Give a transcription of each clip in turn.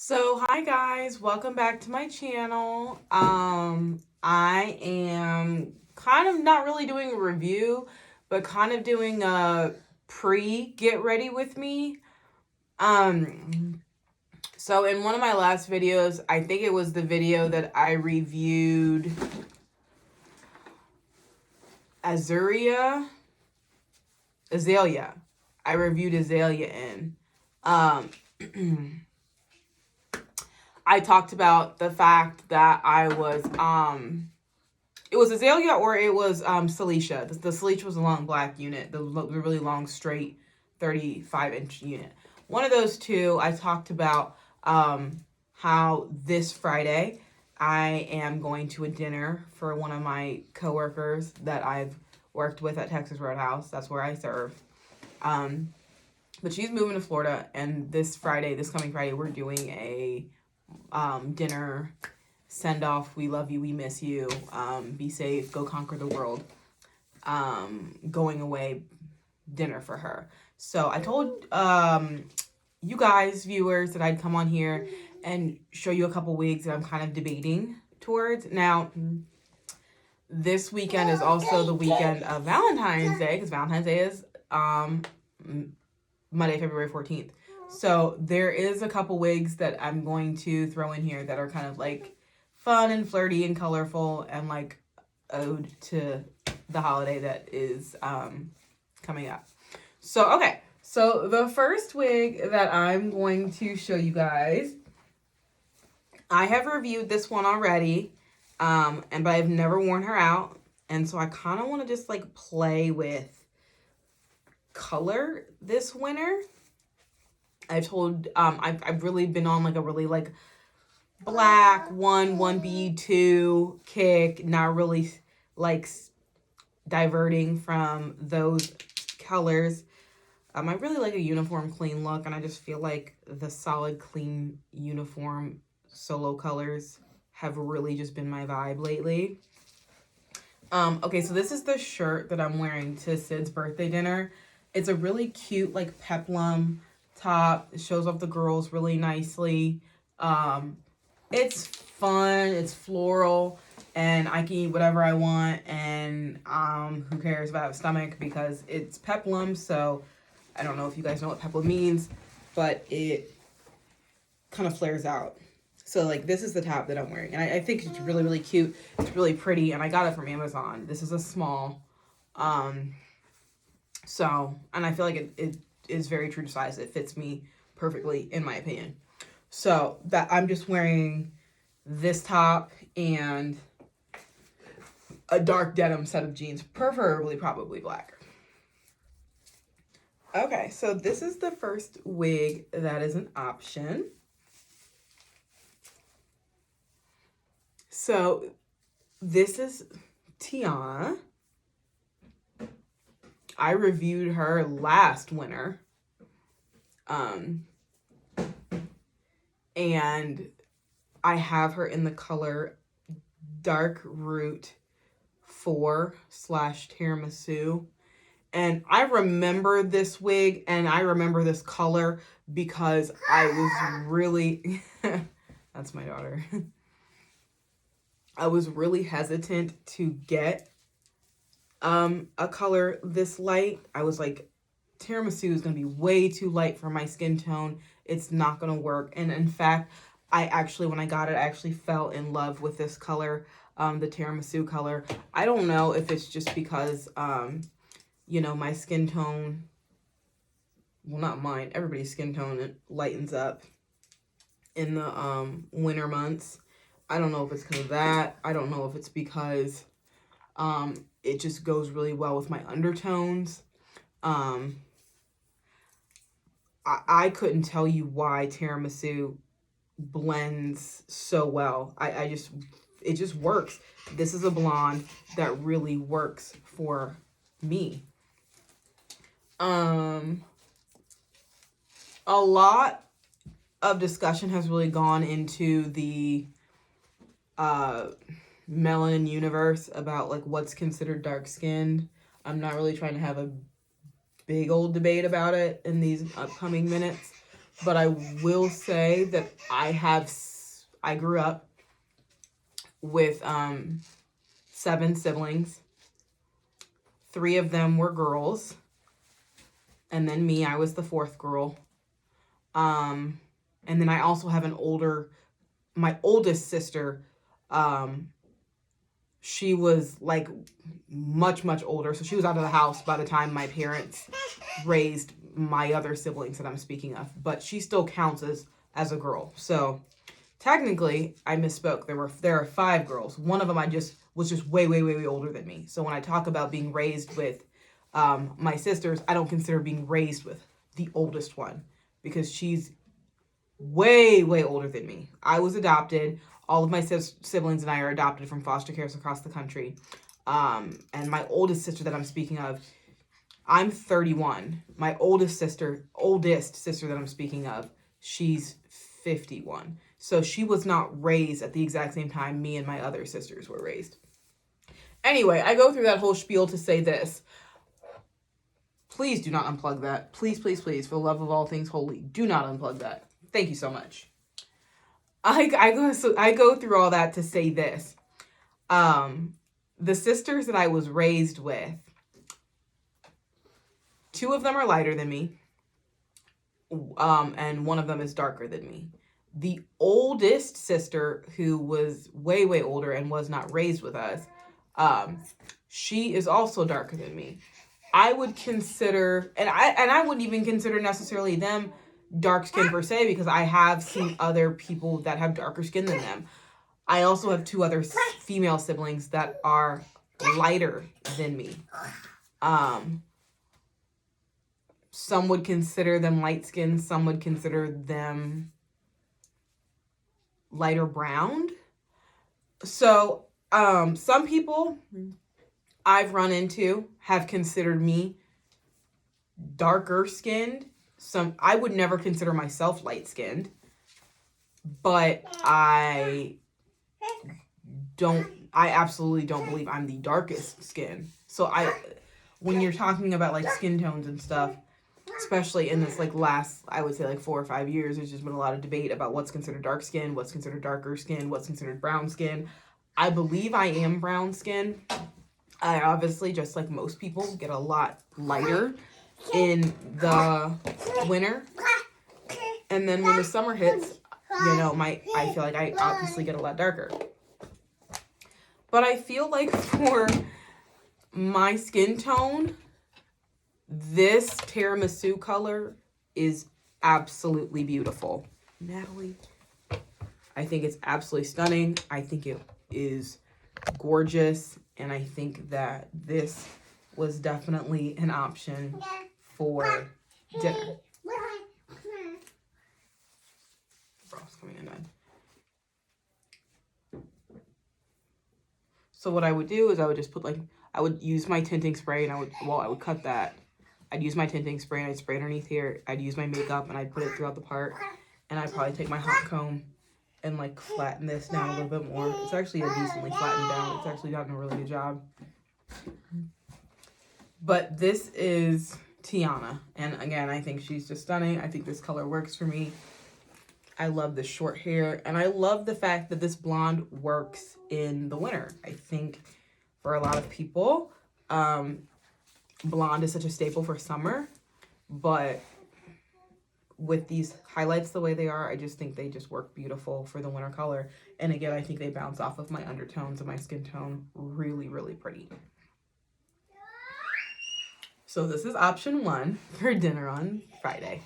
So hi guys, welcome back to my channel. I am kind of not really doing a review, but kind of doing a get ready with me. So in one of my last videos, I think it was the video that I reviewed Azalea. I reviewed Azalea in. I talked about the fact that I was, it was Azalea or it was Celicia. The Celicia was a long black unit, the really long, straight 35-inch unit. One of those two, I talked about how this Friday I am going to a dinner for one of my coworkers that I've worked with at Texas Roadhouse. That's where I serve. But she's moving to Florida, and this coming Friday, we're doing a dinner send off. We love you, we miss you, be safe, go conquer the world, going away dinner for her. So I told you guys, viewers, that I'd come on here and show you a couple wigs that I'm kind of debating towards. Now, this weekend is also the weekend of Valentine's Day, because Valentine's Day is Monday, February 14th. So there is a couple wigs that I'm going to throw in here that are kind of like fun and flirty and colorful and like ode to the holiday that is coming up. So, okay. So the first wig that I'm going to show you guys, I have reviewed this one already, but I've never worn her out. And so I kind of want to just like play with color this winter. I've really been on like a really like black 1B 2 kick, not really like diverting from those colors. I really like a uniform clean look, and I just feel like the solid clean uniform solo colors have really just been my vibe lately. Okay, so this is the shirt that I'm wearing to Sid's birthday dinner. It's a really cute like peplum top. It shows off the girls really nicely. It's fun, it's floral, and I can eat whatever I want, and who cares if I have a stomach, because it's peplum. So I don't know if you guys know what peplum means, but it kind of flares out. So like this is the top that I'm wearing, and I think it's really, really cute. It's really pretty, and I got it from Amazon. This is a small. So, and I feel like it is very true to size. It fits me perfectly, in my opinion. So that I'm just wearing this top and a dark denim set of jeans, preferably probably black. Okay, so this is the first wig that is an option. So this is Tiana. I reviewed her last winter. And I have her in the color Dark Root 4/tiramisu. And I remember this wig and I remember this color because I was really, that's my daughter. I was really hesitant to get a color this light. I was like, tiramisu is going to be way too light for my skin tone. It's not going to work. And in fact, when I got it, I actually fell in love with this color, the tiramisu color. I don't know if it's just because, you know, my skin tone, well, not mine, everybody's skin tone, it lightens up in the winter months. I don't know if it's because of that. I don't know if it's because it just goes really well with my undertones. I couldn't tell you why tiramisu blends so well. It just works. This is a blonde that really works for me. A lot of discussion has really gone into the melanin universe about like what's considered dark skinned. I'm not really trying to have a big old debate about it in these upcoming minutes, But I will say that I grew up with 7 siblings. 3 of them were girls. And then me, I was the 4th girl. And then I also have my oldest sister, she was like much, much older. So she was out of the house by the time my parents raised my other siblings that I'm speaking of. But she still counts as a girl. So technically, I misspoke. There are 5 girls. One of them was just way, way, way, way older than me. So when I talk about being raised with my sisters, I don't consider being raised with the oldest one because she's way, way older than me. I was adopted. All of my siblings and I are adopted from foster cares across the country. And my oldest sister that I'm speaking of, I'm 31. My oldest sister that I'm speaking of, she's 51. So she was not raised at the exact same time me and my other sisters were raised. Anyway, I go through that whole spiel to say this. Please do not unplug that. Please, please, please, for the love of all things holy, do not unplug that. Thank you so much. I go through all that to say this. The sisters that I was raised with, 2 of them are lighter than me, and 1 of them is darker than me. The oldest sister, who was way, way older and was not raised with us, she is also darker than me. I would consider, and I wouldn't even consider necessarily them dark skin per se, because I have seen other people that have darker skin than them. I also have 2 other female siblings that are lighter than me. Some would consider them light skinned. Some would consider them lighter browned. So some people I've run into have considered me darker skinned. I would never consider myself light skinned, but I absolutely don't believe I'm the darkest skin. So when you're talking about like skin tones and stuff, especially in this like last, I would say like 4 or 5 years, there's just been a lot of debate about what's considered dark skin, what's considered darker skin, what's considered brown skin. I believe I am brown skin. I obviously, just like most people, get a lot lighter in the winter. And then when the summer hits, I feel like I obviously get a lot darker. But I feel like for my skin tone, this tiramisu color is absolutely beautiful. Natalie, I think it's absolutely stunning. I think it is gorgeous. And I think that this was definitely an option for dinner. Bro's coming in then. So what I would do is I would just I would use my tinting spray and I would cut that. I'd use my tinting spray and I'd spray underneath here. I'd use my makeup and I'd put it throughout the part. And I'd probably take my hot comb and like flatten this down a little bit more. It's actually a decently flattened down. It's actually gotten a really good job. But this is Tiana. And again, I think she's just stunning. I think this color works for me. I love the short hair. And I love the fact that this blonde works in the winter. I think for a lot of people, blonde is such a staple for summer. But with these highlights the way they are, I just think they just work beautiful for the winter color. And again, I think they bounce off of my undertones and my skin tone really, really pretty. So this is option 1 for dinner on Friday.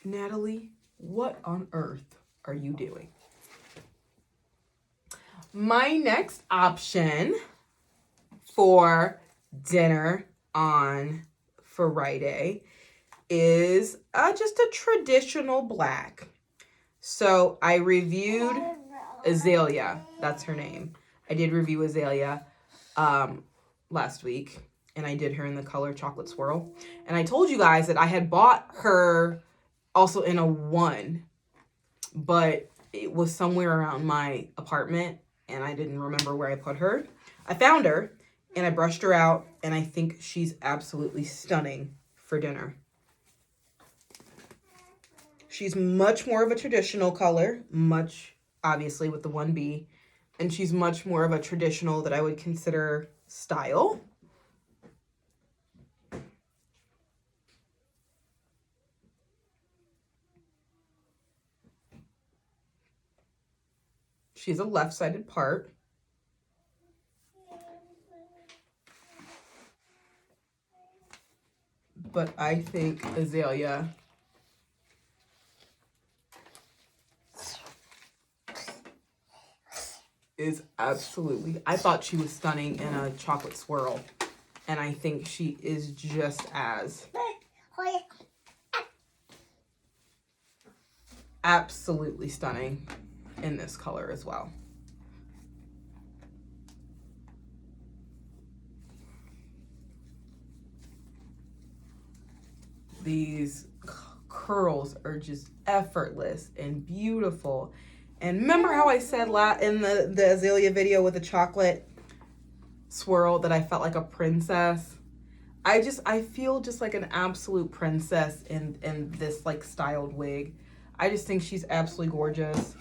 Natalie, what on earth are you doing? My next option for dinner on Friday is just a traditional black. So I reviewed Azalea. That's her name. I did review Azalea last week, and I did her in the color Chocolate Swirl. And I told you guys that I had bought her also in a 1, but it was somewhere around my apartment, and I didn't remember where I put her. I found her, And I brushed her out, and I think she's absolutely stunning for dinner. She's much more of a traditional color, much obviously with the 1B, and she's much more of a traditional that I would consider style. She's a left-sided part. But I think Azalea is absolutely, I thought she was stunning in a chocolate swirl. And I think she is just as absolutely stunning in this color as well. These curls are just effortless and beautiful. And remember how I said in the Azalea video with the chocolate swirl that I felt like a princess? I feel just like an absolute princess in this like styled wig. I just think she's absolutely gorgeous.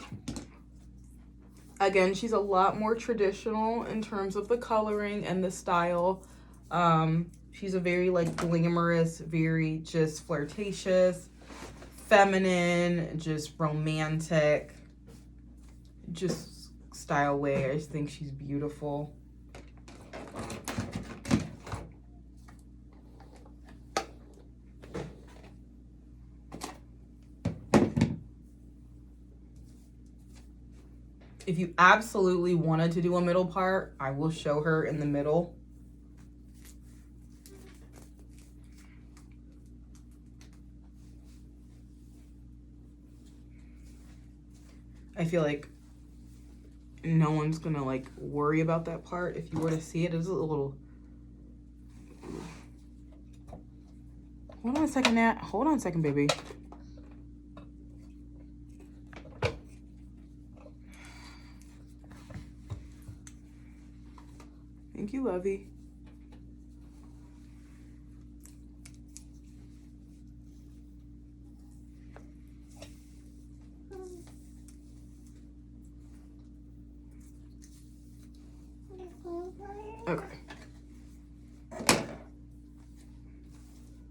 Again, she's a lot more traditional in terms of the coloring and the style. She's a very like glamorous, very just flirtatious, feminine, just romantic, just style wig. I just think she's beautiful. If you absolutely wanted to do a middle part, I will show her in the middle. I feel like no one's gonna like worry about that part. If you were to see it, it's a little. Hold on a second, Nat. Hold on a second, baby. Thank you, Lovey. Okay.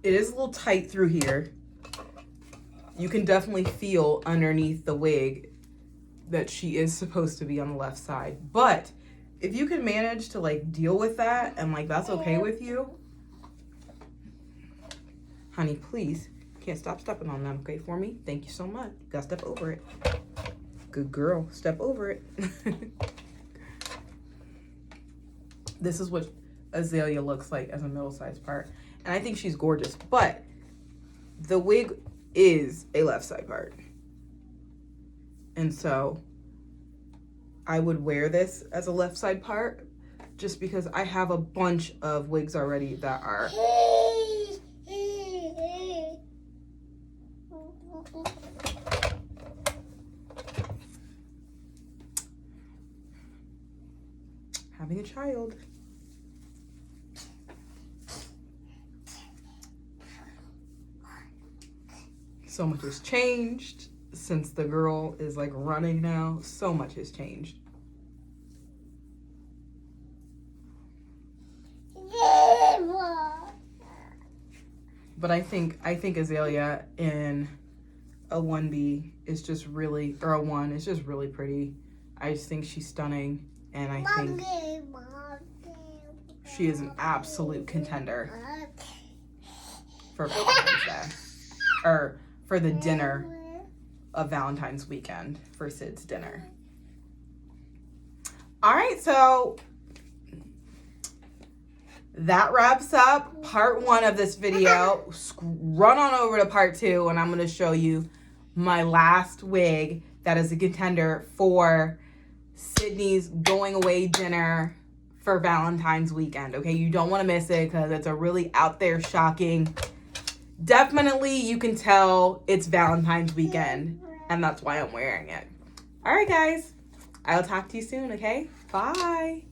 It is a little tight through here. You can definitely feel underneath the wig that she is supposed to be on the left side. But if you can manage to like deal with that and like that's okay with you, honey, please, can't stop stepping on them, okay, for me? Thank you so much. You gotta step over it. Good girl, step over it. This is what Azalea looks like as a middle-sized part. And I think she's gorgeous, but the wig is a left side part. And so I would wear this as a left side part just because I have a bunch of wigs already that are having a child. So much has changed since the girl is like running now. So much has changed. But I think Azalea in a 1B is just really, or a 1 is just really pretty. I just think she's stunning, and I think she is an absolute contender for Valentine's Day, or for the dinner of Valentine's weekend, for Sid's dinner. All right, so that wraps up part 1 of this video. Run on over to part 2, and I'm going to show you my last wig that is a contender for Sydney's going away dinner for Valentine's weekend. Okay, you don't want to miss it because it's a really out there, shocking. Definitely, you can tell it's Valentine's weekend, and that's why I'm wearing it. All right, guys. I'll talk to you soon, okay? Bye.